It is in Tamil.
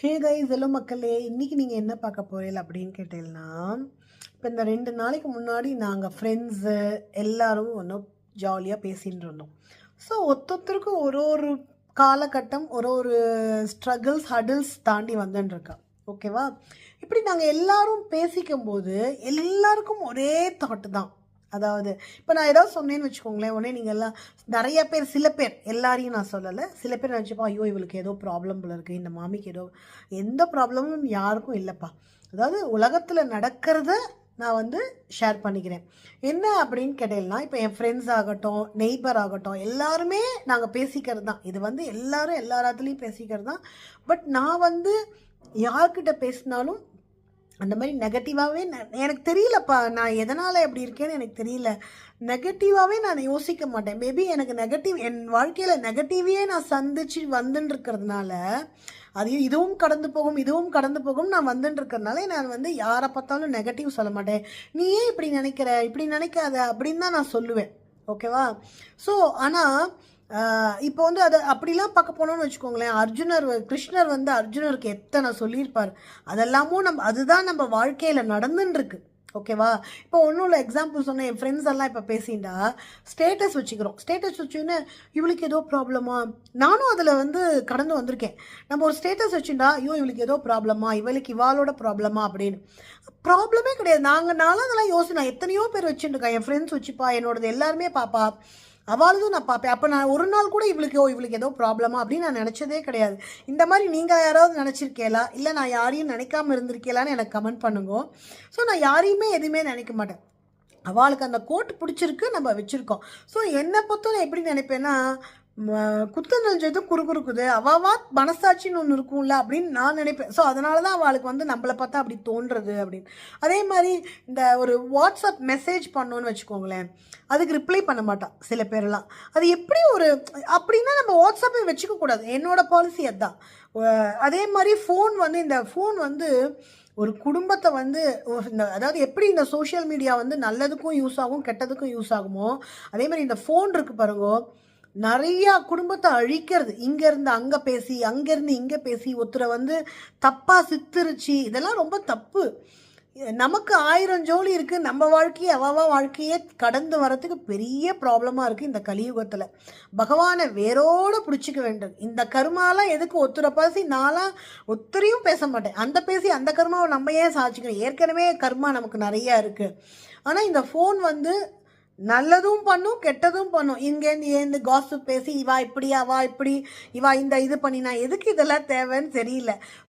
ஹே கைஸ் ஹலோ மக்களே, இன்னைக்கு நீங்கள் என்ன பார்க்க போறீங்க அப்படின்னு கேட்டீங்கன்னா, இப்போ இந்த 2 நாளைக்கு முன்னாடி நாங்கள் ஃப்ரெண்ட்ஸு எல்லாரும் ஒன்றும் ஜாலியாக பேசின்னு இருந்தோம். ஸோ ஒருத்தருக்கும் ஒரு ஒரு காலகட்டம் ஒரு ஒரு ஸ்ட்ரகிள்ஸ் ஹடில்ஸ் தாண்டி வந்துட்டுருக்கா. ஓகேவா? இப்படி நாங்கள் எல்லாரும் பேசிக்கும்போது எல்லாருக்கும் ஒரே தாட்டு தான். அதாவது இப்போ நான் ஏதாவது சொன்னேன்னு வச்சுக்கோங்களேன், உடனே நீங்கள் எல்லாம் நிறைய பேர், சில பேர், எல்லாரையும் நான் சொல்லலை, சில பேர் நினச்சிப்போம், ஐயோ இவளுக்கு ஏதோ ப்ராப்ளம் போல இருக்குது, இந்த மாமிக்கு ஏதோ எந்த ப்ராப்ளமும் யாருக்கும் இல்லைப்பா. அதாவது உலகத்தில் நடக்கிறத நான் வந்து ஷேர் பண்ணிக்கிறேன். என்ன அப்படின்னு கேட்டீங்கன்னா, இப்போ என் ஃப்ரெண்ட்ஸ் ஆகட்டும், நெய்பர் ஆகட்டும், எல்லாருமே நாங்கள் பேசிக்கிறது தான். இது வந்து எல்லாரும் எல்லாத்துலேயும் பேசிக்கிறது தான். பட் நான் வந்து யார்கிட்ட பேசினாலும் அந்த மாதிரி நெகட்டிவாகவே எனக்கு தெரியலப்பா, நான் எதனால் எப்படி இருக்கேன்னு எனக்கு தெரியல. நெகட்டிவாகவே நான் யோசிக்க மாட்டேன். மேபி எனக்கு நெகட்டிவ், என் வாழ்க்கையில் நெகட்டிவே நான் சந்திச்சு வந்துன்னு இருக்கிறதுனால, அதையும் இதுவும் கடந்து போகும் இதுவும் கடந்து போகும் நான் வந்துட்டு இருக்கிறதுனால நான் வந்து யாரை பார்த்தாலும் நெகட்டிவ் சொல்ல மாட்டேன். நீ ஏன் இப்படி நினைக்கிற, இப்படி நினைக்காத அப்படின்னு தான் நான் சொல்லுவேன். ஓகேவா? ஸோ ஆனால் இப்போ வந்து அதை அப்படிலாம் பார்க்க போனோம்னு வச்சுக்கோங்களேன், கிருஷ்ணர் வந்து அர்ஜுனருக்கு எத்தனை சொல்லியிருப்பார். அதெல்லாமும் அதுதான் நம்ம வாழ்க்கையில் நடந்துன்னு. ஓகேவா? இப்போ ஒன்றும் இல்லை, எக்ஸாம்பிள் சொன்னேன், என் ஃப்ரெண்ட்ஸ் எல்லாம் இப்போ பேசிண்டா ஸ்டேட்டஸ் வச்சுக்கிறோம். ஸ்டேட்டஸ் வச்சுன்னு இவளுக்கு ஏதோ ப்ராப்ளமா, நானும் அதில் வந்து கடந்து வந்திருக்கேன். நம்ம ஒரு ஸ்டேட்டஸ் வச்சுட்டா, ஐயோ இவளுக்கு ஏதோ ப்ராப்ளமா, இவளுக்கு இவாளோட ப்ராப்ளமா அப்படின்னு. ப்ராப்ளமே கிடையாது. நானும் அதெல்லாம் நான் எத்தனையோ பேர் வச்சுருக்கேன். என் ஃப்ரெண்ட்ஸ் வச்சுப்பா, என்னோடது எல்லாருமே பாப்பா, அவளும் நான் பார்ப்பேன். அப்போ நான் ஒரு நாள் கூட இவளுக்கு ஏதோ ப்ராப்ளமா அப்படின்னு நான் நினச்சதே கிடையாது. இந்த மாதிரி நீங்கள் யாராவது நினச்சிருக்கேலா, இல்லை நான் யாரையும் நினைக்காமல் இருந்திருக்கேலான்னு எனக்கு கமெண்ட் பண்ணுங்க. ஸோ நான் யாரையுமே எதுவுமே நினைக்க மாட்டேன். அவளுக்கு அந்த கோட் பிடிச்சிருக்கு, நம்ம வச்சுருக்கோம். ஸோ என்னை பொறுத்தவரை எப்படி நினைப்பேன்னா, குத்து நெஞ்சது குறுக்குறுக்குது, அவாவா மனசாட்சின்னு ஒன்று இருக்கும்ல அப்படின்னு நான் நினைப்பேன். ஸோ அதனால தான் அவளுக்கு வந்து நம்மளை பார்த்தா அப்படி தோன்றுறது அப்படின்னு. அதே மாதிரி இந்த ஒரு வாட்ஸ்அப் மெசேஜ் பண்ணோன்னு வச்சுக்கோங்களேன், அதுக்கு ரிப்ளை பண்ண மாட்டான் சில பேரெல்லாம். அது எப்படி ஒரு அப்படின்னா நம்ம வாட்ஸ்அப்பை வச்சுக்க கூடாது, என்னோட பாலிசி அதுதான். அதே மாதிரி இந்த ஃபோன் வந்து ஒரு குடும்பத்தை வந்து அதாவது எப்படி இந்த சோஷியல் மீடியா வந்து நல்லதுக்கும் யூஸ் ஆகும் கெட்டதுக்கும் யூஸ் ஆகுமோ, அதே மாதிரி இந்த ஃபோன் இருக்கு பாருங்க, நிறையா குடும்பத்தை அழிக்கிறது. இங்கேருந்து அங்கே பேசி, அங்கேருந்து இங்கே பேசி, ஒருத்தரை வந்து தப்பாக சித்தரிச்சு, இதெல்லாம் ரொம்ப தப்பு. நமக்கு 1000 ஜோலி இருக்குது, நம்ம வாழ்க்கையை வாழ்க்கையே கடந்து வரத்துக்கு பெரிய ப்ராப்ளமாக இருக்குது இந்த கலியுகத்தில். பகவானை வேரோடு பிடிச்சிக்க வேண்டும். இந்த கருமாலாம் எதுக்கு ஒத்துரை பேசி, நான்லாம் ஒத்தரையும் பேச மாட்டேன். அந்த கருமாவை நம்ம ஏன் சாதிச்சுக்கணும், ஏற்கனவே கர்மா நமக்கு நிறையா இருக்குது. ஆனால் இந்த ஃபோன் வந்து நல்லதும் பண்ணும் கெட்டதும் பண்ணும். இங்கேருந்து ஏந்து காசிப் பேசி, இவா இப்படி அவா இப்படி, இவா இந்த இது பண்ணினா எதுக்கு இதெல்லாம் தேவைன்னு தெரியல.